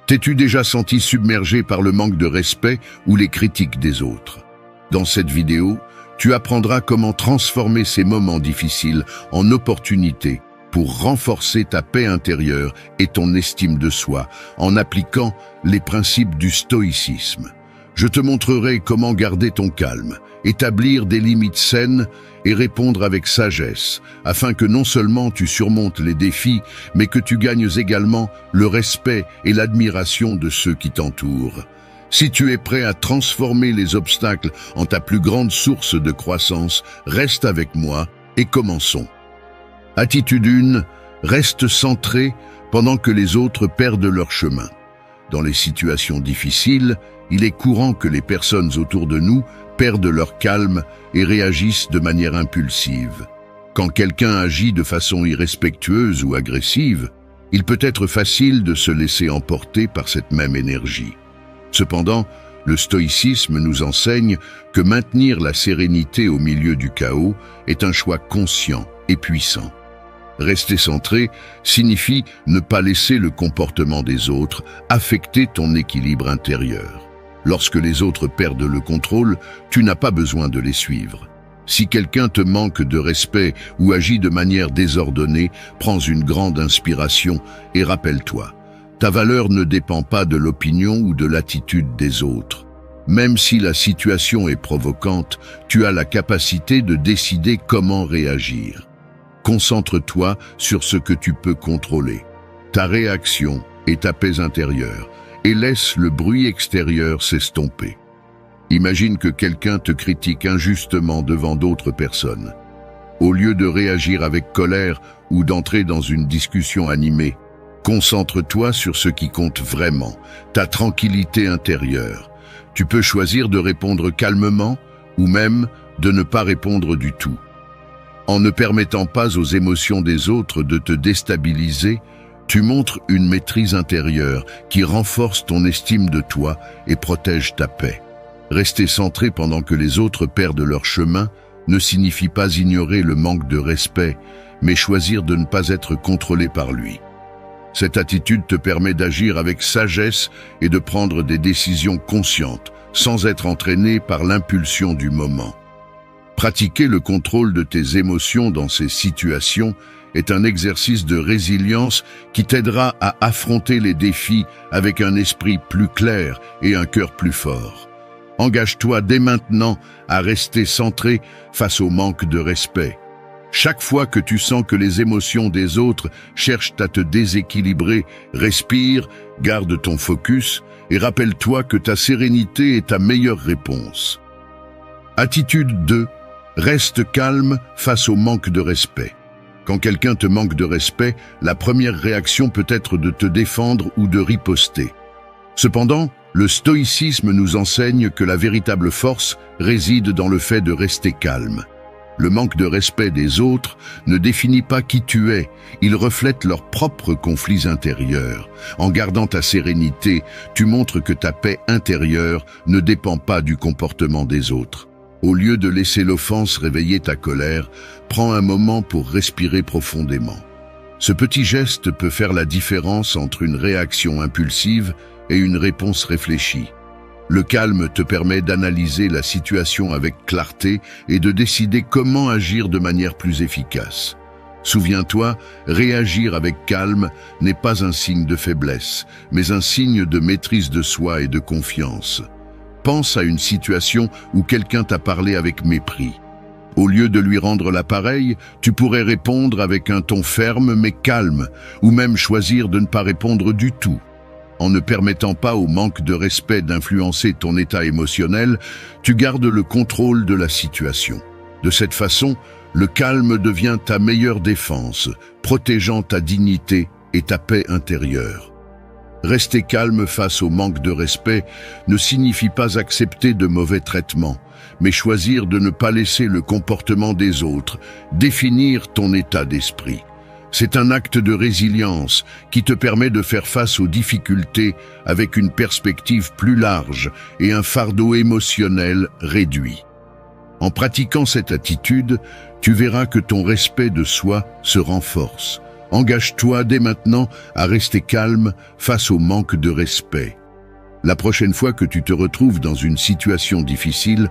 T'es-tu déjà senti submergé par le manque de respect ou les critiques des autres? Dans cette vidéo, tu apprendras comment transformer ces moments difficiles en opportunités pour renforcer ta paix intérieure et ton estime de soi en appliquant les principes du stoïcisme. Je te montrerai comment garder ton calme, établir des limites saines et répondre avec sagesse, afin que non seulement tu surmontes les défis, mais que tu gagnes également le respect et l'admiration de ceux qui t'entourent. Si tu es prêt à transformer les obstacles en ta plus grande source de croissance, reste avec moi et commençons. Attitude 1, reste centré pendant que les autres perdent leur chemin. Dans les situations difficiles, il est courant que les personnes autour de nous perdent leur calme et réagissent de manière impulsive. Quand quelqu'un agit de façon irrespectueuse ou agressive, il peut être facile de se laisser emporter par cette même énergie. Cependant, le stoïcisme nous enseigne que maintenir la sérénité au milieu du chaos est un choix conscient et puissant. Rester centré signifie ne pas laisser le comportement des autres affecter ton équilibre intérieur. Lorsque les autres perdent le contrôle, tu n'as pas besoin de les suivre. Si quelqu'un te manque de respect ou agit de manière désordonnée, prends une grande inspiration et rappelle-toi, ta valeur ne dépend pas de l'opinion ou de l'attitude des autres. Même si la situation est provocante, tu as la capacité de décider comment réagir. Concentre-toi sur ce que tu peux contrôler, ta réaction et ta paix intérieure, et laisse le bruit extérieur s'estomper. Imagine que quelqu'un te critique injustement devant d'autres personnes. Au lieu de réagir avec colère ou d'entrer dans une discussion animée, concentre-toi sur ce qui compte vraiment, ta tranquillité intérieure. Tu peux choisir de répondre calmement ou même de ne pas répondre du tout. En ne permettant pas aux émotions des autres de te déstabiliser, tu montres une maîtrise intérieure qui renforce ton estime de toi et protège ta paix. Rester centré pendant que les autres perdent leur chemin ne signifie pas ignorer le manque de respect, mais choisir de ne pas être contrôlé par lui. Cette attitude te permet d'agir avec sagesse et de prendre des décisions conscientes, sans être entraîné par l'impulsion du moment. Pratiquer le contrôle de tes émotions dans ces situations est un exercice de résilience qui t'aidera à affronter les défis avec un esprit plus clair et un cœur plus fort. Engage-toi dès maintenant à rester centré face au manque de respect. Chaque fois que tu sens que les émotions des autres cherchent à te déséquilibrer, respire, garde ton focus et rappelle-toi que ta sérénité est ta meilleure réponse. Attitude 2. Reste calme face au manque de respect. Quand quelqu'un te manque de respect, la première réaction peut être de te défendre ou de riposter. Cependant, le stoïcisme nous enseigne que la véritable force réside dans le fait de rester calme. Le manque de respect des autres ne définit pas qui tu es, il reflète leurs propres conflits intérieurs. En gardant ta sérénité, tu montres que ta paix intérieure ne dépend pas du comportement des autres. Au lieu de laisser l'offense réveiller ta colère, prends un moment pour respirer profondément. Ce petit geste peut faire la différence entre une réaction impulsive et une réponse réfléchie. Le calme te permet d'analyser la situation avec clarté et de décider comment agir de manière plus efficace. Souviens-toi, réagir avec calme n'est pas un signe de faiblesse, mais un signe de maîtrise de soi et de confiance. Pense à une situation où quelqu'un t'a parlé avec mépris. Au lieu de lui rendre l'appareil, tu pourrais répondre avec un ton ferme mais calme, ou même choisir de ne pas répondre du tout. En ne permettant pas au manque de respect d'influencer ton état émotionnel, tu gardes le contrôle de la situation. De cette façon, le calme devient ta meilleure défense, protégeant ta dignité et ta paix intérieure. Rester calme face au manque de respect ne signifie pas accepter de mauvais traitements, mais choisir de ne pas laisser le comportement des autres définir ton état d'esprit. C'est un acte de résilience qui te permet de faire face aux difficultés avec une perspective plus large et un fardeau émotionnel réduit. En pratiquant cette attitude, tu verras que ton respect de soi se renforce, Engage-toi dès maintenant à rester calme face au manque de respect. La prochaine fois que tu te retrouves dans une situation difficile,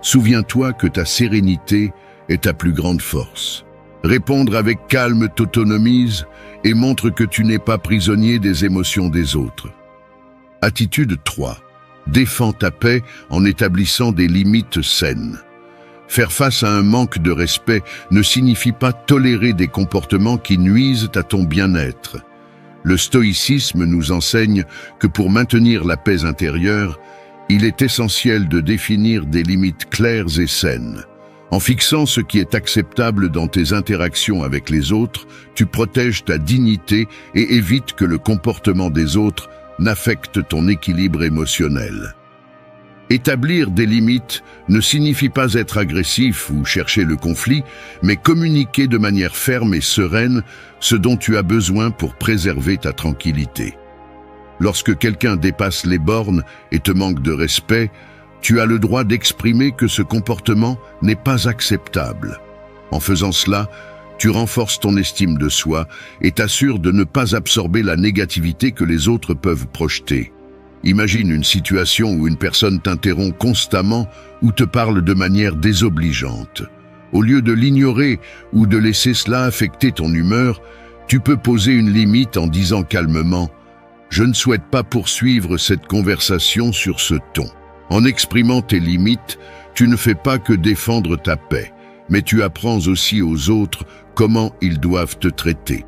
souviens-toi que ta sérénité est ta plus grande force. Répondre avec calme t'autonomise et montre que tu n'es pas prisonnier des émotions des autres. Attitude 3. Défends ta paix en établissant des limites saines. Faire face à un manque de respect ne signifie pas tolérer des comportements qui nuisent à ton bien-être. Le stoïcisme nous enseigne que pour maintenir la paix intérieure, il est essentiel de définir des limites claires et saines. En fixant ce qui est acceptable dans tes interactions avec les autres, tu protèges ta dignité et évites que le comportement des autres n'affecte ton équilibre émotionnel. Établir des limites ne signifie pas être agressif ou chercher le conflit, mais communiquer de manière ferme et sereine ce dont tu as besoin pour préserver ta tranquillité. Lorsque quelqu'un dépasse les bornes et te manque de respect, tu as le droit d'exprimer que ce comportement n'est pas acceptable. En faisant cela, tu renforces ton estime de soi et t'assures de ne pas absorber la négativité que les autres peuvent projeter. Imagine une situation où une personne t'interrompt constamment ou te parle de manière désobligeante. Au lieu de l'ignorer ou de laisser cela affecter ton humeur, tu peux poser une limite en disant calmement « Je ne souhaite pas poursuivre cette conversation sur ce ton ». En exprimant tes limites, tu ne fais pas que défendre ta paix, mais tu apprends aussi aux autres comment ils doivent te traiter.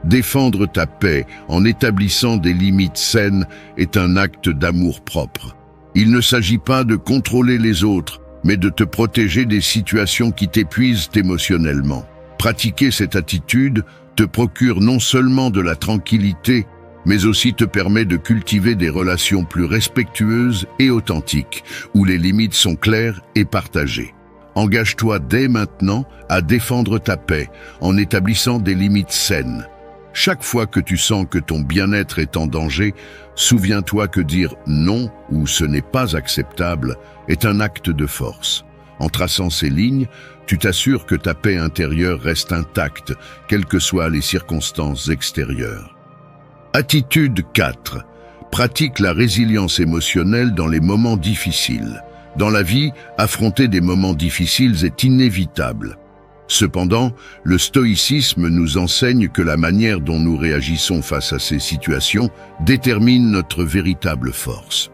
Défendre ta paix en établissant des limites saines est un acte d'amour-propre. Il ne s'agit pas de contrôler les autres, mais de te protéger des situations qui t'épuisent émotionnellement. Pratiquer cette attitude te procure non seulement de la tranquillité, mais aussi te permet de cultiver des relations plus respectueuses et authentiques, où les limites sont claires et partagées. Engage-toi dès maintenant à défendre ta paix en établissant des limites saines. Chaque fois que tu sens que ton bien-être est en danger, souviens-toi que dire non ou ce n'est pas acceptable est un acte de force. En traçant ces lignes, tu t'assures que ta paix intérieure reste intacte, quelles que soient les circonstances extérieures. Attitude 4. Pratique la résilience émotionnelle dans les moments difficiles. Dans la vie, affronter des moments difficiles est inévitable. Cependant, le stoïcisme nous enseigne que la manière dont nous réagissons face à ces situations détermine notre véritable force.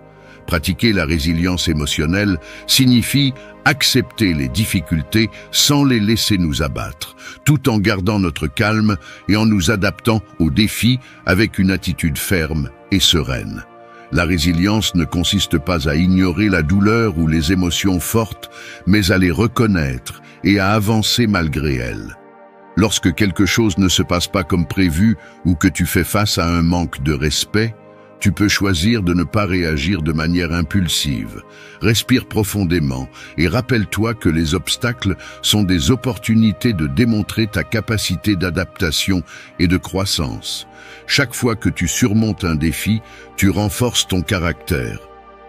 Pratiquer la résilience émotionnelle signifie accepter les difficultés sans les laisser nous abattre, tout en gardant notre calme et en nous adaptant aux défis avec une attitude ferme et sereine. La résilience ne consiste pas à ignorer la douleur ou les émotions fortes, mais à les reconnaître et à avancer malgré elles. Lorsque quelque chose ne se passe pas comme prévu ou que tu fais face à un manque de respect, tu peux choisir de ne pas réagir de manière impulsive. Respire profondément et rappelle-toi que les obstacles sont des opportunités de démontrer ta capacité d'adaptation et de croissance. Chaque fois que tu surmontes un défi, tu renforces ton caractère.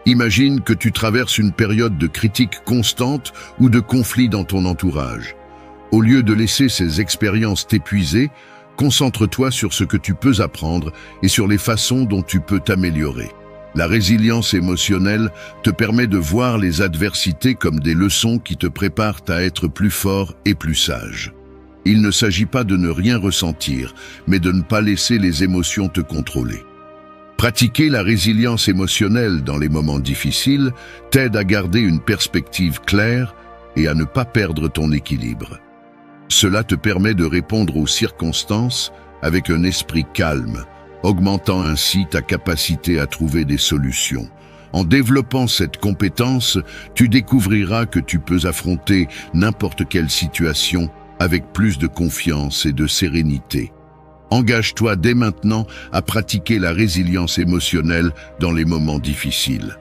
Imagine que tu traverses une période de critique constante ou de conflit dans ton entourage. Au lieu de laisser ces expériences t'épuiser, concentre-toi sur ce que tu peux apprendre et sur les façons dont tu peux t'améliorer. La résilience émotionnelle te permet de voir les adversités comme des leçons qui te préparent à être plus fort et plus sage. Il ne s'agit pas de ne rien ressentir, mais de ne pas laisser les émotions te contrôler. Pratiquer la résilience émotionnelle dans les moments difficiles t'aide à garder une perspective claire et à ne pas perdre ton équilibre. Cela te permet de répondre aux circonstances avec un esprit calme, augmentant ainsi ta capacité à trouver des solutions. En développant cette compétence, tu découvriras que tu peux affronter n'importe quelle situation avec plus de confiance et de sérénité. Engage-toi dès maintenant à pratiquer la résilience émotionnelle dans les moments difficiles.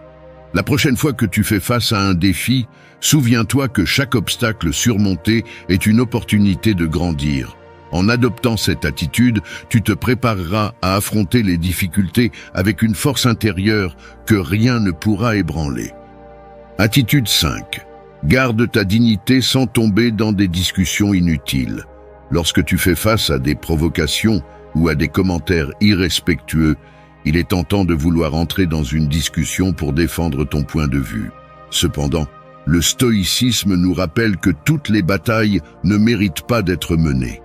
La prochaine fois que tu fais face à un défi, souviens-toi que chaque obstacle surmonté est une opportunité de grandir. En adoptant cette attitude, tu te prépareras à affronter les difficultés avec une force intérieure que rien ne pourra ébranler. Attitude 5. Garde ta dignité sans tomber dans des discussions inutiles. Lorsque tu fais face à des provocations ou à des commentaires irrespectueux, il est tentant de vouloir entrer dans une discussion pour défendre ton point de vue. Cependant, le stoïcisme nous rappelle que toutes les batailles ne méritent pas d'être menées.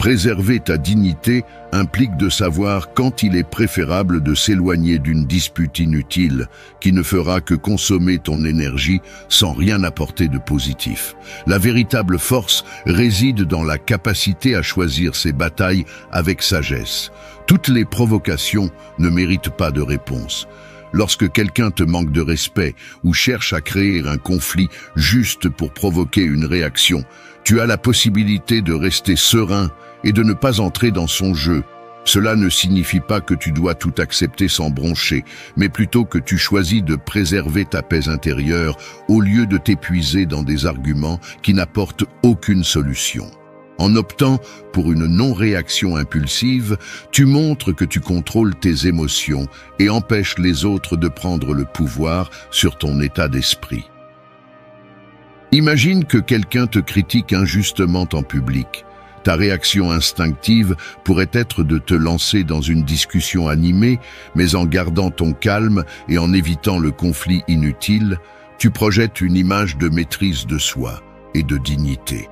Préserver ta dignité implique de savoir quand il est préférable de s'éloigner d'une dispute inutile qui ne fera que consommer ton énergie sans rien apporter de positif. La véritable force réside dans la capacité à choisir ses batailles avec sagesse. Toutes les provocations ne méritent pas de réponse. Lorsque quelqu'un te manque de respect ou cherche à créer un conflit juste pour provoquer une réaction, tu as la possibilité de rester serein et de ne pas entrer dans son jeu. Cela ne signifie pas que tu dois tout accepter sans broncher, mais plutôt que tu choisis de préserver ta paix intérieure au lieu de t'épuiser dans des arguments qui n'apportent aucune solution. En optant pour une non-réaction impulsive, tu montres que tu contrôles tes émotions et empêches les autres de prendre le pouvoir sur ton état d'esprit. Imagine que quelqu'un te critique injustement en public. Ta réaction instinctive pourrait être de te lancer dans une discussion animée, mais en gardant ton calme et en évitant le conflit inutile, tu projettes une image de maîtrise de soi et de dignité.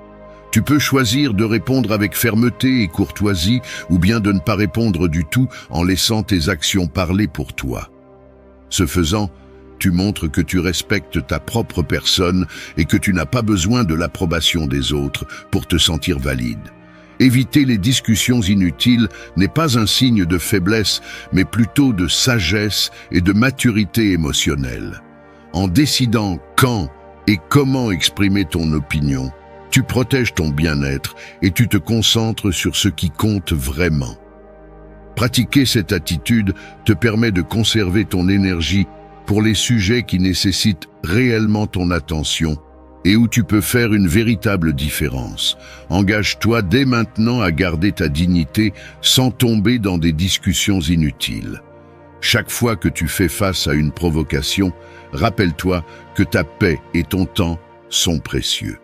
Tu peux choisir de répondre avec fermeté et courtoisie ou bien de ne pas répondre du tout en laissant tes actions parler pour toi. Ce faisant, tu montres que tu respectes ta propre personne et que tu n'as pas besoin de l'approbation des autres pour te sentir valide. Éviter les discussions inutiles n'est pas un signe de faiblesse, mais plutôt de sagesse et de maturité émotionnelle. En décidant quand et comment exprimer ton opinion, tu protèges ton bien-être et tu te concentres sur ce qui compte vraiment. Pratiquer cette attitude te permet de conserver ton énergie pour les sujets qui nécessitent réellement ton attention et où tu peux faire une véritable différence. Engage-toi dès maintenant à garder ta dignité sans tomber dans des discussions inutiles. Chaque fois que tu fais face à une provocation, rappelle-toi que ta paix et ton temps sont précieux.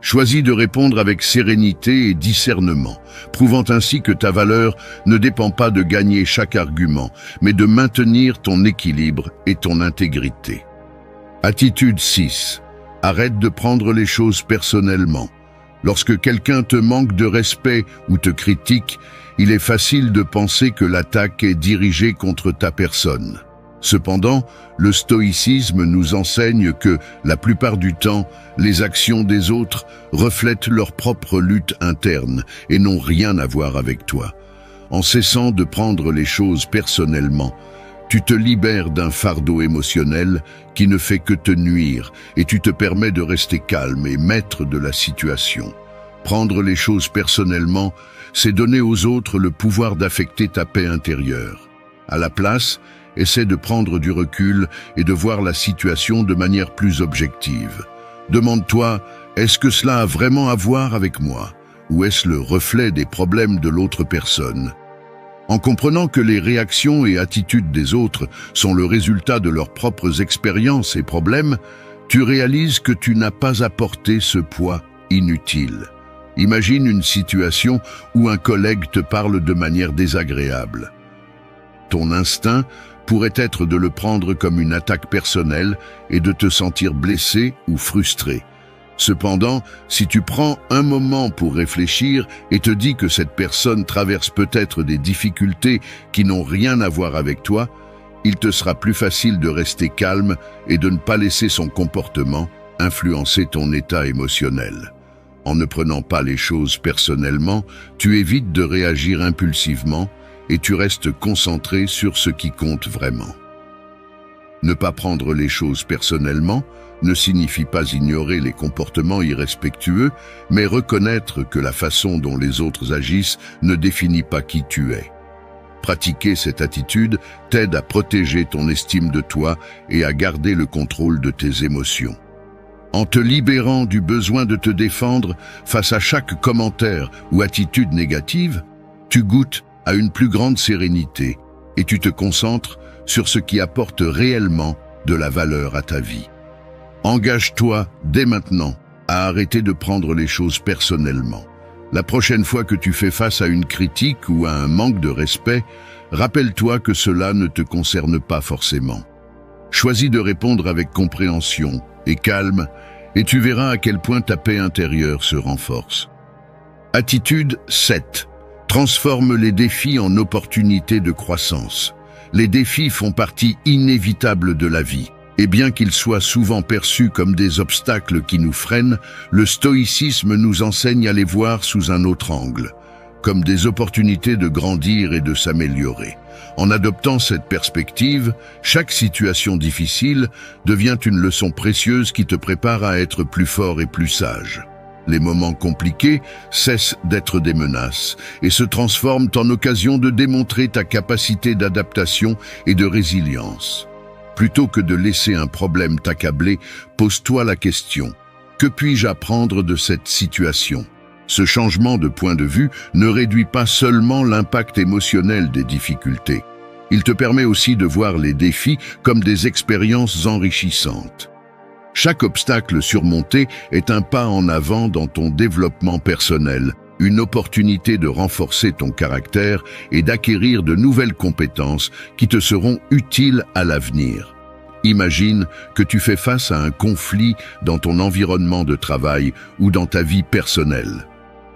Choisis de répondre avec sérénité et discernement, prouvant ainsi que ta valeur ne dépend pas de gagner chaque argument, mais de maintenir ton équilibre et ton intégrité. Attitude 6. Arrête de prendre les choses personnellement. Lorsque quelqu'un te manque de respect ou te critique, il est facile de penser que l'attaque est dirigée contre ta personne. Cependant, le stoïcisme nous enseigne que, la plupart du temps, les actions des autres reflètent leur propre lutte interne et n'ont rien à voir avec toi. En cessant de prendre les choses personnellement, tu te libères d'un fardeau émotionnel qui ne fait que te nuire et tu te permets de rester calme et maître de la situation. Prendre les choses personnellement, c'est donner aux autres le pouvoir d'affecter ta paix intérieure. À la place, essaie de prendre du recul et de voir la situation de manière plus objective. Demande-toi, est-ce que cela a vraiment à voir avec moi? Ou est-ce le reflet des problèmes de l'autre personne? En comprenant que les réactions et attitudes des autres sont le résultat de leurs propres expériences et problèmes, tu réalises que tu n'as pas à porter ce poids inutile. Imagine une situation où un collègue te parle de manière désagréable. Ton instinct pourrait être de le prendre comme une attaque personnelle et de te sentir blessé ou frustré. Cependant, si tu prends un moment pour réfléchir et te dis que cette personne traverse peut-être des difficultés qui n'ont rien à voir avec toi, il te sera plus facile de rester calme et de ne pas laisser son comportement influencer ton état émotionnel. En ne prenant pas les choses personnellement, tu évites de réagir impulsivement et tu restes concentré sur ce qui compte vraiment. Ne pas prendre les choses personnellement ne signifie pas ignorer les comportements irrespectueux, mais reconnaître que la façon dont les autres agissent ne définit pas qui tu es. Pratiquer cette attitude t'aide à protéger ton estime de toi et à garder le contrôle de tes émotions. En te libérant du besoin de te défendre face à chaque commentaire ou attitude négative, tu goûtes à une plus grande sérénité et tu te concentres sur ce qui apporte réellement de la valeur à ta vie. Engage-toi dès maintenant à arrêter de prendre les choses personnellement. La prochaine fois que tu fais face à une critique ou à un manque de respect, rappelle-toi que cela ne te concerne pas forcément. Choisis de répondre avec compréhension et calme, et tu verras à quel point ta paix intérieure se renforce. Attitude 7. Transforme les défis en opportunités de croissance. Les défis font partie inévitable de la vie. Et bien qu'ils soient souvent perçus comme des obstacles qui nous freinent, le stoïcisme nous enseigne à les voir sous un autre angle, comme des opportunités de grandir et de s'améliorer. En adoptant cette perspective, chaque situation difficile devient une leçon précieuse qui te prépare à être plus fort et plus sage. Les moments compliqués cessent d'être des menaces et se transforment en occasion de démontrer ta capacité d'adaptation et de résilience. Plutôt que de laisser un problème t'accabler, pose-toi la question: que puis-je apprendre de cette situation? Ce changement de point de vue ne réduit pas seulement l'impact émotionnel des difficultés. Il te permet aussi de voir les défis comme des expériences enrichissantes. Chaque obstacle surmonté est un pas en avant dans ton développement personnel, une opportunité de renforcer ton caractère et d'acquérir de nouvelles compétences qui te seront utiles à l'avenir. Imagine que tu fais face à un conflit dans ton environnement de travail ou dans ta vie personnelle.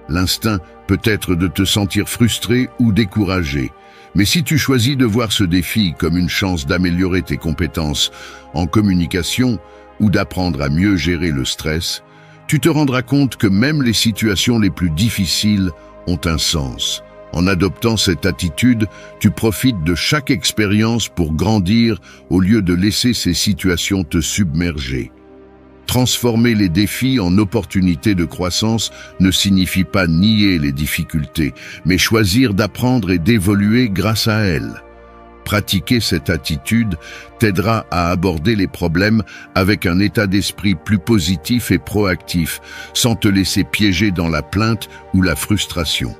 L'instinct peut être de te sentir frustré ou découragé, mais si tu choisis de voir ce défi comme une chance d'améliorer tes compétences en communication ou d'apprendre à mieux gérer le stress, tu te rendras compte que même les situations les plus difficiles ont un sens. En adoptant cette attitude, tu profites de chaque expérience pour grandir au lieu de laisser ces situations te submerger. Transformer les défis en opportunités de croissance ne signifie pas nier les difficultés, mais choisir d'apprendre et d'évoluer grâce à elles. Pratiquer cette attitude t'aidera à aborder les problèmes avec un état d'esprit plus positif et proactif, sans te laisser piéger dans la plainte ou la frustration.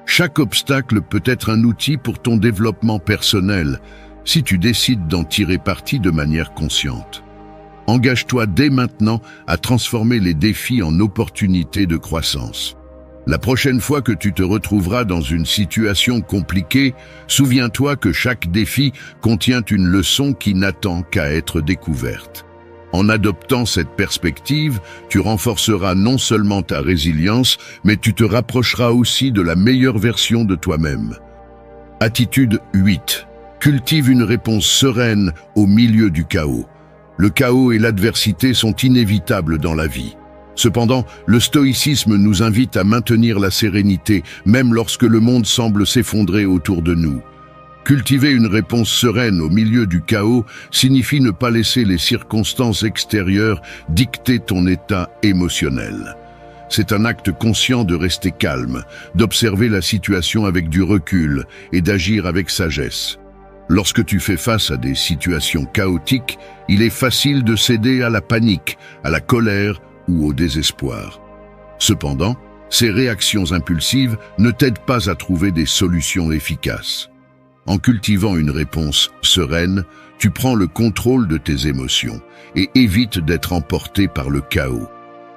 Chaque obstacle peut être un outil pour ton développement personnel, si tu décides d'en tirer parti de manière consciente. Engage-toi dès maintenant à transformer les défis en opportunités de croissance. La prochaine fois que tu te retrouveras dans une situation compliquée, souviens-toi que chaque défi contient une leçon qui n'attend qu'à être découverte. En adoptant cette perspective, tu renforceras non seulement ta résilience, mais tu te rapprocheras aussi de la meilleure version de toi-même. Attitude 8. Cultive une réponse sereine au milieu du chaos. Le chaos et l'adversité sont inévitables dans la vie. Cependant, le stoïcisme nous invite à maintenir la sérénité, même lorsque le monde semble s'effondrer autour de nous. Cultiver une réponse sereine au milieu du chaos signifie ne pas laisser les circonstances extérieures dicter ton état émotionnel. C'est un acte conscient de rester calme, d'observer la situation avec du recul et d'agir avec sagesse. Lorsque tu fais face à des situations chaotiques, il est facile de céder à la panique, à la colère ou au désespoir. Cependant, ces réactions impulsives ne t'aident pas à trouver des solutions efficaces. En cultivant une réponse sereine, tu prends le contrôle de tes émotions et évites d'être emporté par le chaos.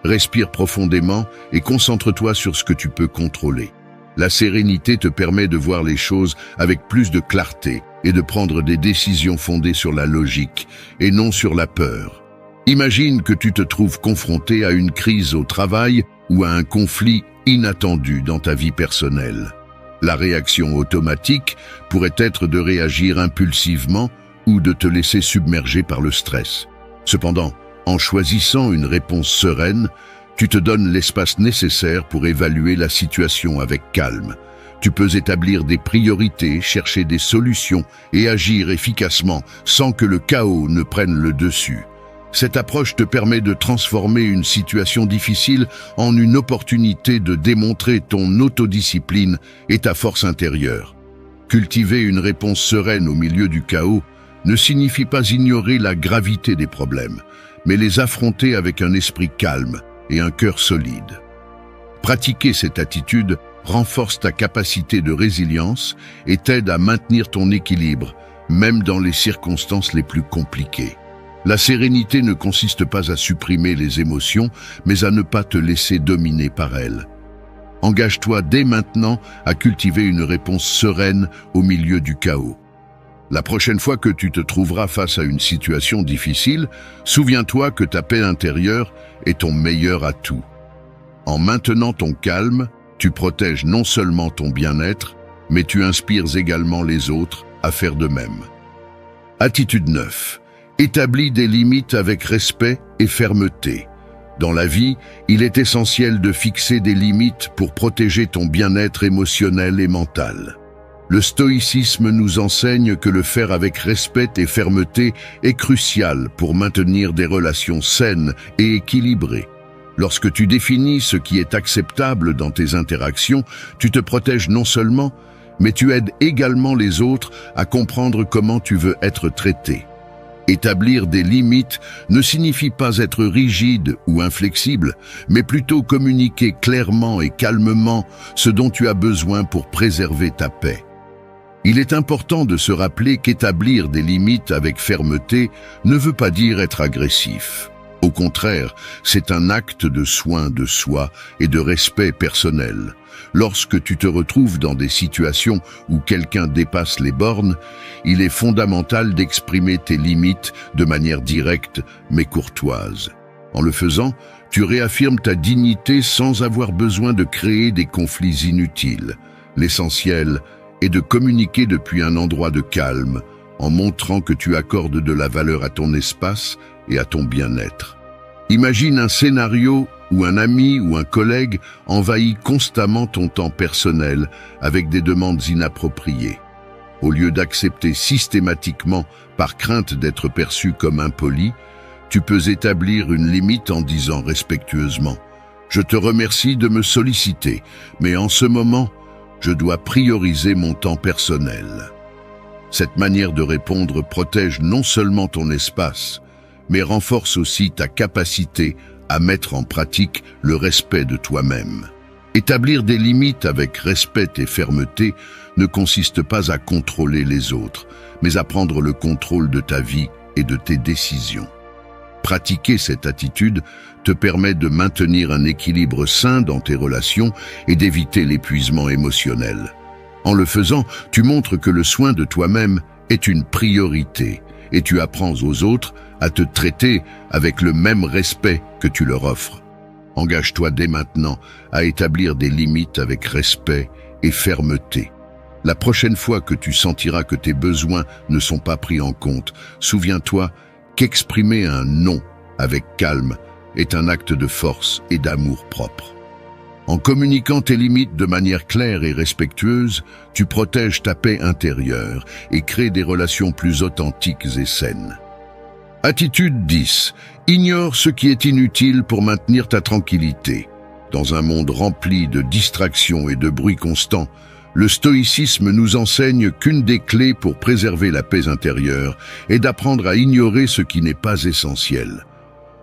Respire profondément et concentre-toi sur ce que tu peux contrôler. La sérénité te permet de voir les choses avec plus de clarté et de prendre des décisions fondées sur la logique et non sur la peur. Imagine que tu te trouves confronté à une crise au travail ou à un conflit inattendu dans ta vie personnelle. La réaction automatique pourrait être de réagir impulsivement ou de te laisser submerger par le stress. Cependant, en choisissant une réponse sereine, tu te donnes l'espace nécessaire pour évaluer la situation avec calme. Tu peux établir des priorités, chercher des solutions et agir efficacement sans que le chaos ne prenne le dessus. Cette approche te permet de transformer une situation difficile en une opportunité de démontrer ton autodiscipline et ta force intérieure. Cultiver une réponse sereine au milieu du chaos ne signifie pas ignorer la gravité des problèmes, mais les affronter avec un esprit calme et un cœur solide. Pratiquer cette attitude renforce ta capacité de résilience et t'aide à maintenir ton équilibre, même dans les circonstances les plus compliquées. La sérénité ne consiste pas à supprimer les émotions, mais à ne pas te laisser dominer par elles. Engage-toi dès maintenant à cultiver une réponse sereine au milieu du chaos. La prochaine fois que tu te trouveras face à une situation difficile, souviens-toi que ta paix intérieure est ton meilleur atout. En maintenant ton calme, tu protèges non seulement ton bien-être, mais tu inspires également les autres à faire de même. Attitude 9. Établis des limites avec respect et fermeté. Dans la vie, il est essentiel de fixer des limites pour protéger ton bien-être émotionnel et mental. Le stoïcisme nous enseigne que le faire avec respect et fermeté est crucial pour maintenir des relations saines et équilibrées. Lorsque tu définis ce qui est acceptable dans tes interactions, tu te protèges non seulement, mais tu aides également les autres à comprendre comment tu veux être traité. Établir des limites ne signifie pas être rigide ou inflexible, mais plutôt communiquer clairement et calmement ce dont tu as besoin pour préserver ta paix. Il est important de se rappeler qu'établir des limites avec fermeté ne veut pas dire être agressif. Au contraire, c'est un acte de soin de soi et de respect personnel. Lorsque tu te retrouves dans des situations où quelqu'un dépasse les bornes, il est fondamental d'exprimer tes limites de manière directe mais courtoise. En le faisant, tu réaffirmes ta dignité sans avoir besoin de créer des conflits inutiles. L'essentiel est de communiquer depuis un endroit de calme, en montrant que tu accordes de la valeur à ton espace et à ton bien-être. Imagine un scénario où un ami ou un collègue envahit constamment ton temps personnel avec des demandes inappropriées. Au lieu d'accepter systématiquement par crainte d'être perçu comme impoli, tu peux établir une limite en disant respectueusement « Je te remercie de me solliciter, mais en ce moment, je dois prioriser mon temps personnel. » Cette manière de répondre protège non seulement ton espace, mais renforce aussi ta capacité à mettre en pratique le respect de toi-même. Établir des limites avec respect et fermeté ne consiste pas à contrôler les autres, mais à prendre le contrôle de ta vie et de tes décisions. Pratiquer cette attitude te permet de maintenir un équilibre sain dans tes relations et d'éviter l'épuisement émotionnel. En le faisant, tu montres que le soin de toi-même est une priorité et tu apprends aux autres à te traiter avec le même respect que tu leur offres. Engage-toi dès maintenant à établir des limites avec respect et fermeté. La prochaine fois que tu sentiras que tes besoins ne sont pas pris en compte, souviens-toi qu'exprimer un non avec calme est un acte de force et d'amour propre. En communiquant tes limites de manière claire et respectueuse, tu protèges ta paix intérieure et crées des relations plus authentiques et saines. Attitude 10. Ignore ce qui est inutile pour maintenir ta tranquillité. Dans un monde rempli de distractions et de bruit constant, le stoïcisme nous enseigne qu'une des clés pour préserver la paix intérieure est d'apprendre à ignorer ce qui n'est pas essentiel.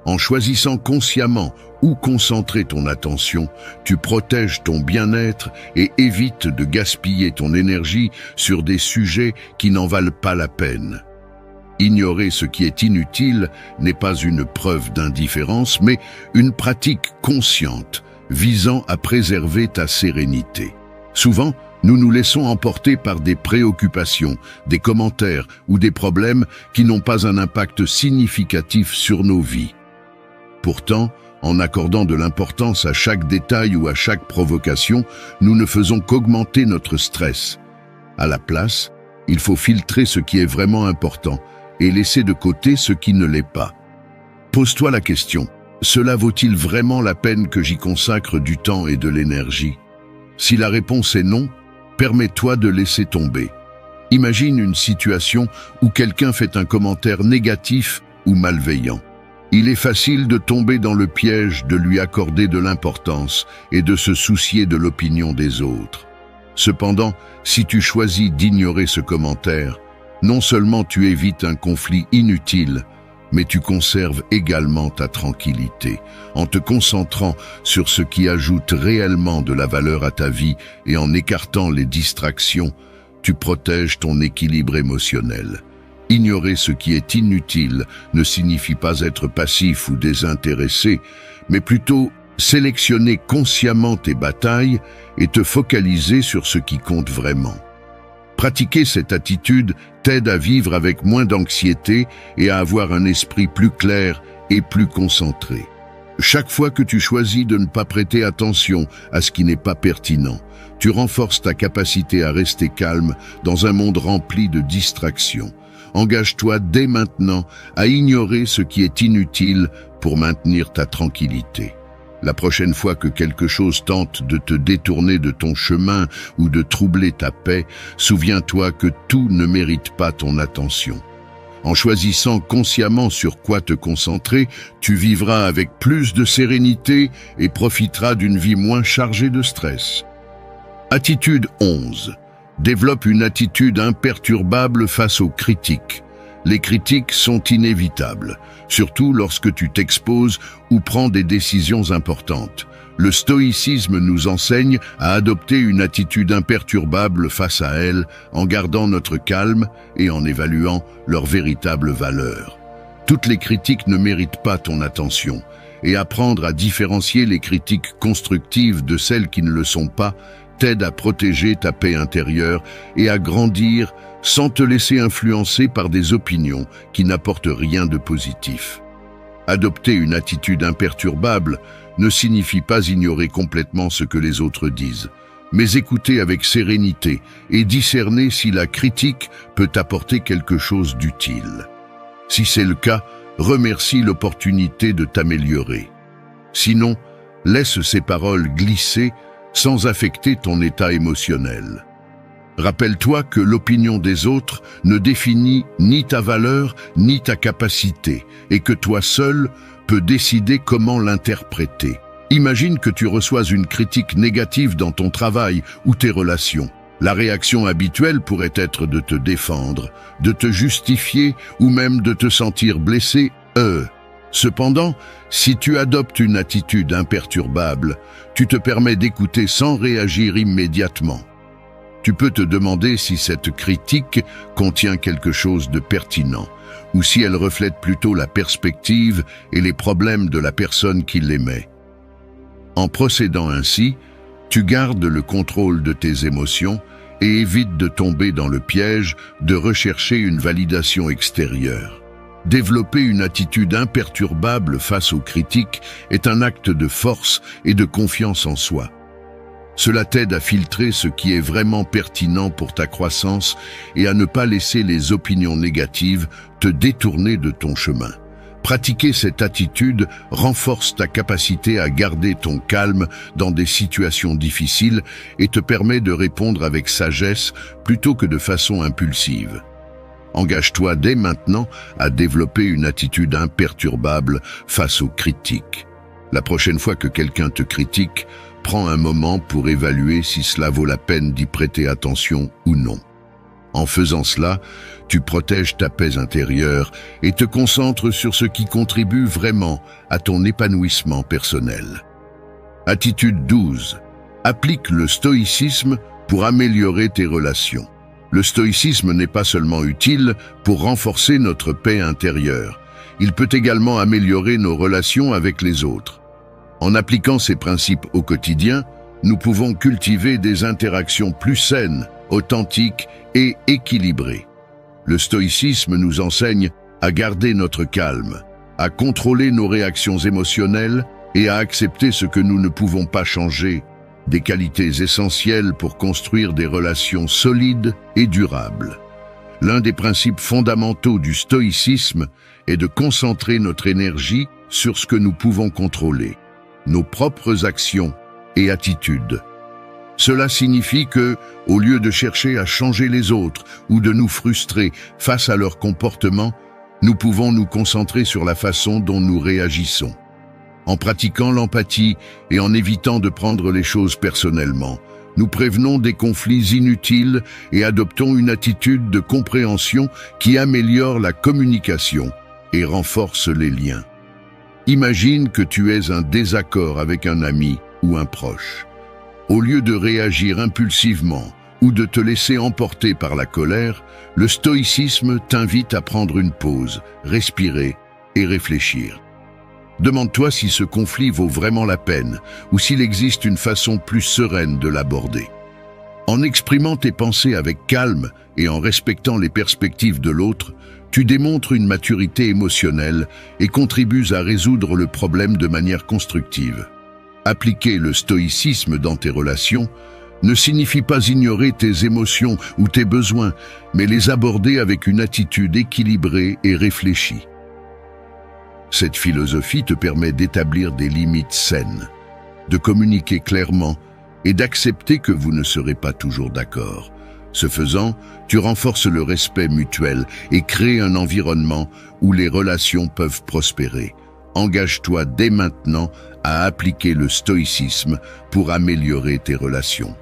En choisissant consciemment où concentrer ton attention, tu protèges ton bien-être et évites de gaspiller ton énergie sur des sujets qui n'en valent pas la peine. Ignorer ce qui est inutile n'est pas une preuve d'indifférence, mais une pratique consciente visant à préserver ta sérénité. Souvent, nous nous laissons emporter par des préoccupations, des commentaires ou des problèmes qui n'ont pas un impact significatif sur nos vies. Pourtant, en accordant de l'importance à chaque détail ou à chaque provocation, nous ne faisons qu'augmenter notre stress. À la place, il faut filtrer ce qui est vraiment important et laisser de côté ce qui ne l'est pas. Pose-toi la question, cela vaut-il vraiment la peine que j'y consacre du temps et de l'énergie? Si la réponse est non, permets-toi de laisser tomber. Imagine une situation où quelqu'un fait un commentaire négatif ou malveillant. Il est facile de tomber dans le piège de lui accorder de l'importance et de se soucier de l'opinion des autres. Cependant, si tu choisis d'ignorer ce commentaire, non seulement tu évites un conflit inutile, mais tu conserves également ta tranquillité, en te concentrant sur ce qui ajoute réellement de la valeur à ta vie et en écartant les distractions, tu protèges ton équilibre émotionnel. Ignorer ce qui est inutile ne signifie pas être passif ou désintéressé, mais plutôt sélectionner consciemment tes batailles et te focaliser sur ce qui compte vraiment. Pratiquer cette attitude t'aide à vivre avec moins d'anxiété et à avoir un esprit plus clair et plus concentré. Chaque fois que tu choisis de ne pas prêter attention à ce qui n'est pas pertinent, tu renforces ta capacité à rester calme dans un monde rempli de distractions. Engage-toi dès maintenant à ignorer ce qui est inutile pour maintenir ta tranquillité. La prochaine fois que quelque chose tente de te détourner de ton chemin ou de troubler ta paix, souviens-toi que tout ne mérite pas ton attention. En choisissant consciemment sur quoi te concentrer, tu vivras avec plus de sérénité et profiteras d'une vie moins chargée de stress. Attitude 11. Développe une attitude imperturbable face aux critiques. Les critiques sont inévitables, surtout lorsque tu t'exposes ou prends des décisions importantes. Le stoïcisme nous enseigne à adopter une attitude imperturbable face à elles, en gardant notre calme et en évaluant leur véritable valeur. Toutes les critiques ne méritent pas ton attention, et apprendre à différencier les critiques constructives de celles qui ne le sont pas t'aide à protéger ta paix intérieure et à grandir sans te laisser influencer par des opinions qui n'apportent rien de positif. Adopter une attitude imperturbable ne signifie pas ignorer complètement ce que les autres disent, mais écouter avec sérénité et discerner si la critique peut apporter quelque chose d'utile. Si c'est le cas, remercie l'opportunité de t'améliorer. Sinon, laisse ces paroles glisser sans affecter ton état émotionnel. Rappelle-toi que l'opinion des autres ne définit ni ta valeur ni ta capacité et que toi seul peux décider comment l'interpréter. Imagine que tu reçois une critique négative dans ton travail ou tes relations. La réaction habituelle pourrait être de te défendre, de te justifier ou même de te sentir blessé. Cependant, si tu adoptes une attitude imperturbable, tu te permets d'écouter sans réagir immédiatement. Tu peux te demander si cette critique contient quelque chose de pertinent, ou si elle reflète plutôt la perspective et les problèmes de la personne qui l'émet. En procédant ainsi, tu gardes le contrôle de tes émotions et évites de tomber dans le piège de rechercher une validation extérieure. Développer une attitude imperturbable face aux critiques est un acte de force et de confiance en soi. Cela t'aide à filtrer ce qui est vraiment pertinent pour ta croissance et à ne pas laisser les opinions négatives te détourner de ton chemin. Pratiquer cette attitude renforce ta capacité à garder ton calme dans des situations difficiles et te permet de répondre avec sagesse plutôt que de façon impulsive. Engage-toi dès maintenant à développer une attitude imperturbable face aux critiques. La prochaine fois que quelqu'un te critique, prends un moment pour évaluer si cela vaut la peine d'y prêter attention ou non. En faisant cela, tu protèges ta paix intérieure et te concentres sur ce qui contribue vraiment à ton épanouissement personnel. Attitude 12. Applique le stoïcisme pour améliorer tes relations. Le stoïcisme n'est pas seulement utile pour renforcer notre paix intérieure, il peut également améliorer nos relations avec les autres. En appliquant ces principes au quotidien, nous pouvons cultiver des interactions plus saines, authentiques et équilibrées. Le stoïcisme nous enseigne à garder notre calme, à contrôler nos réactions émotionnelles et à accepter ce que nous ne pouvons pas changer, des qualités essentielles pour construire des relations solides et durables. L'un des principes fondamentaux du stoïcisme est de concentrer notre énergie sur ce que nous pouvons contrôler, nos propres actions et attitudes. Cela signifie que, au lieu de chercher à changer les autres ou de nous frustrer face à leur comportement, nous pouvons nous concentrer sur la façon dont nous réagissons. En pratiquant l'empathie et en évitant de prendre les choses personnellement, nous prévenons des conflits inutiles et adoptons une attitude de compréhension qui améliore la communication et renforce les liens. Imagine que tu aies un désaccord avec un ami ou un proche. Au lieu de réagir impulsivement ou de te laisser emporter par la colère, le stoïcisme t'invite à prendre une pause, respirer et réfléchir. Demande-toi si ce conflit vaut vraiment la peine ou s'il existe une façon plus sereine de l'aborder. En exprimant tes pensées avec calme et en respectant les perspectives de l'autre, tu démontres une maturité émotionnelle et contribues à résoudre le problème de manière constructive. Appliquer le stoïcisme dans tes relations ne signifie pas ignorer tes émotions ou tes besoins, mais les aborder avec une attitude équilibrée et réfléchie. Cette philosophie te permet d'établir des limites saines, de communiquer clairement et d'accepter que vous ne serez pas toujours d'accord. Ce faisant, tu renforces le respect mutuel et crées un environnement où les relations peuvent prospérer. Engage-toi dès maintenant à appliquer le stoïcisme pour améliorer tes relations.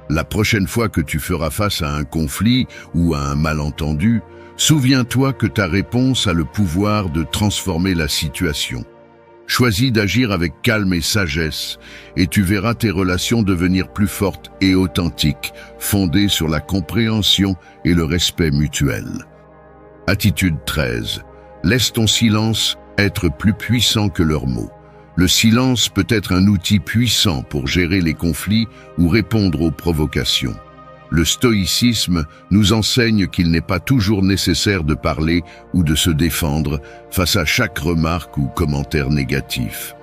La prochaine fois que tu feras face à un conflit ou à un malentendu, souviens-toi que ta réponse a le pouvoir de transformer la situation. Choisis d'agir avec calme et sagesse, et tu verras tes relations devenir plus fortes et authentiques, fondées sur la compréhension et le respect mutuel. Attitude 13. Laisse ton silence être plus puissant que leurs mots. Le silence peut être un outil puissant pour gérer les conflits ou répondre aux provocations. Le stoïcisme nous enseigne qu'il n'est pas toujours nécessaire de parler ou de se défendre face à chaque remarque ou commentaire négatif.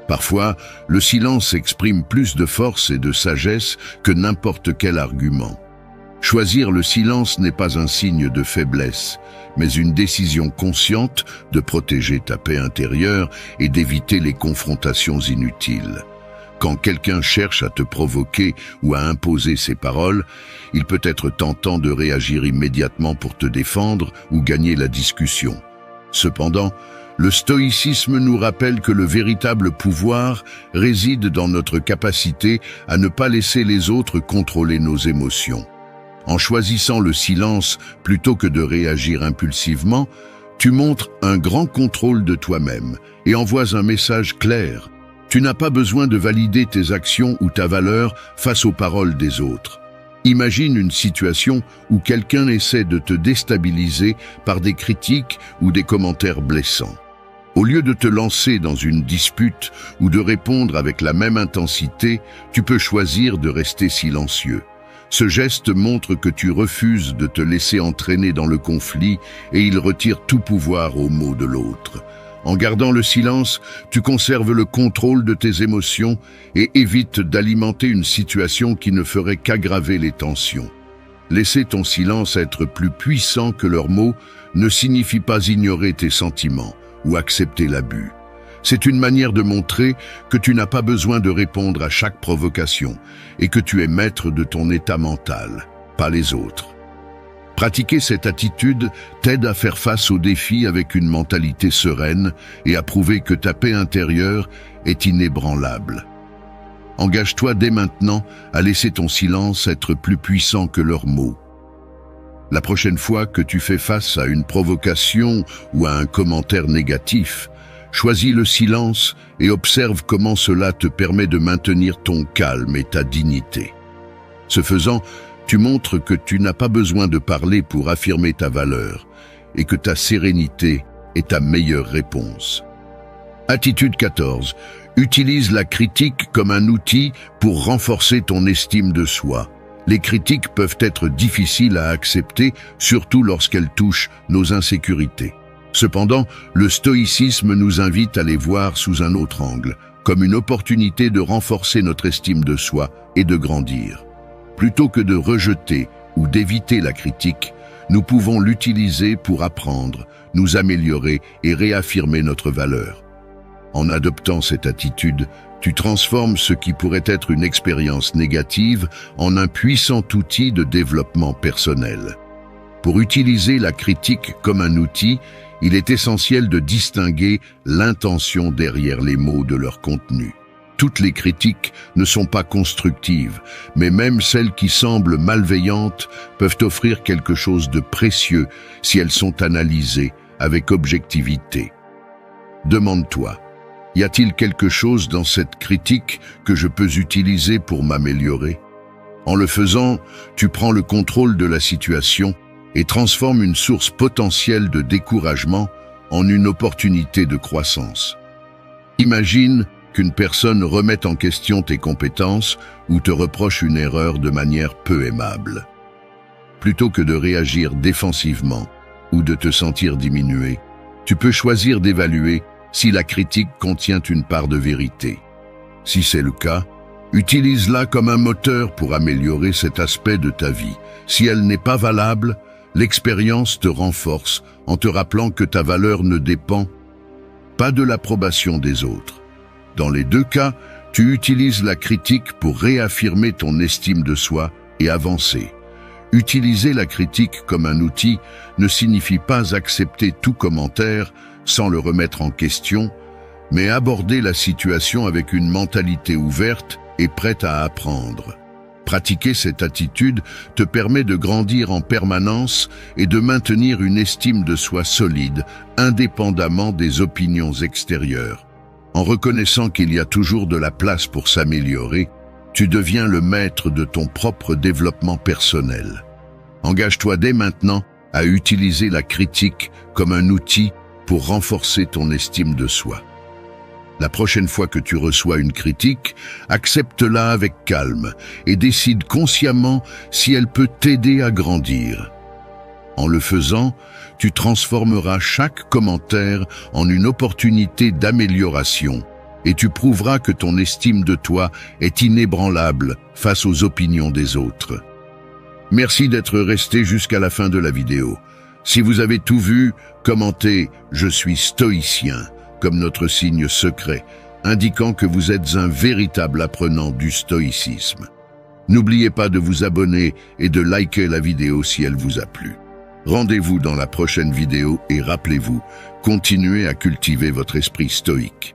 Parfois, le silence exprime plus de force et de sagesse que n'importe quel argument. Choisir le silence n'est pas un signe de faiblesse, mais une décision consciente de protéger ta paix intérieure et d'éviter les confrontations inutiles. Quand quelqu'un cherche à te provoquer ou à imposer ses paroles, il peut être tentant de réagir immédiatement pour te défendre ou gagner la discussion. Cependant, le stoïcisme nous rappelle que le véritable pouvoir réside dans notre capacité à ne pas laisser les autres contrôler nos émotions. En choisissant le silence plutôt que de réagir impulsivement, tu montres un grand contrôle de toi-même et envoies un message clair. Tu n'as pas besoin de valider tes actions ou ta valeur face aux paroles des autres. Imagine une situation où quelqu'un essaie de te déstabiliser par des critiques ou des commentaires blessants. Au lieu de te lancer dans une dispute ou de répondre avec la même intensité, tu peux choisir de rester silencieux. Ce geste montre que tu refuses de te laisser entraîner dans le conflit et il retire tout pouvoir aux mots de l'autre. En gardant le silence, tu conserves le contrôle de tes émotions et évites d'alimenter une situation qui ne ferait qu'aggraver les tensions. Laisser ton silence être plus puissant que leurs mots ne signifie pas ignorer tes sentiments ou accepter l'abus. C'est une manière de montrer que tu n'as pas besoin de répondre à chaque provocation et que tu es maître de ton état mental, pas les autres. Pratiquer cette attitude t'aide à faire face aux défis avec une mentalité sereine et à prouver que ta paix intérieure est inébranlable. Engage-toi dès maintenant à laisser ton silence être plus puissant que leurs mots. La prochaine fois que tu fais face à une provocation ou à un commentaire négatif, choisis le silence et observe comment cela te permet de maintenir ton calme et ta dignité. Ce faisant, tu montres que tu n'as pas besoin de parler pour affirmer ta valeur et que ta sérénité est ta meilleure réponse. Attitude 14. Utilise la critique comme un outil pour renforcer ton estime de soi. Les critiques peuvent être difficiles à accepter, surtout lorsqu'elles touchent nos insécurités. Cependant, le stoïcisme nous invite à les voir sous un autre angle, comme une opportunité de renforcer notre estime de soi et de grandir. Plutôt que de rejeter ou d'éviter la critique, nous pouvons l'utiliser pour apprendre, nous améliorer et réaffirmer notre valeur. En adoptant cette attitude, tu transformes ce qui pourrait être une expérience négative en un puissant outil de développement personnel. Pour utiliser la critique comme un outil, il est essentiel de distinguer l'intention derrière les mots de leur contenu. Toutes les critiques ne sont pas constructives, mais même celles qui semblent malveillantes peuvent offrir quelque chose de précieux si elles sont analysées avec objectivité. Demande-toi, y a-t-il quelque chose dans cette critique que je peux utiliser pour m'améliorer? En le faisant, tu prends le contrôle de la situation et transformes une source potentielle de découragement en une opportunité de croissance. Imagine qu'une personne remette en question tes compétences ou te reproche une erreur de manière peu aimable. Plutôt que de réagir défensivement ou de te sentir diminué, tu peux choisir d'évaluer si la critique contient une part de vérité. Si c'est le cas, utilise-la comme un moteur pour améliorer cet aspect de ta vie. Si elle n'est pas valable, l'expérience te renforce en te rappelant que ta valeur ne dépend pas de l'approbation des autres. Dans les deux cas, tu utilises la critique pour réaffirmer ton estime de soi et avancer. Utiliser la critique comme un outil ne signifie pas accepter tout commentaire sans le remettre en question, mais aborder la situation avec une mentalité ouverte et prête à apprendre. Pratiquer cette attitude te permet de grandir en permanence et de maintenir une estime de soi solide, indépendamment des opinions extérieures. En reconnaissant qu'il y a toujours de la place pour s'améliorer, tu deviens le maître de ton propre développement personnel. Engage-toi dès maintenant à utiliser la critique comme un outil pour renforcer ton estime de soi. La prochaine fois que tu reçois une critique, accepte-la avec calme et décide consciemment si elle peut t'aider à grandir. En le faisant, tu transformeras chaque commentaire en une opportunité d'amélioration et tu prouveras que ton estime de toi est inébranlable face aux opinions des autres. Merci d'être resté jusqu'à la fin de la vidéo. Si vous avez tout vu, commentez « Je suis stoïcien » comme notre signe secret, indiquant que vous êtes un véritable apprenant du stoïcisme. N'oubliez pas de vous abonner et de liker la vidéo si elle vous a plu. Rendez-vous dans la prochaine vidéo et rappelez-vous, continuez à cultiver votre esprit stoïque.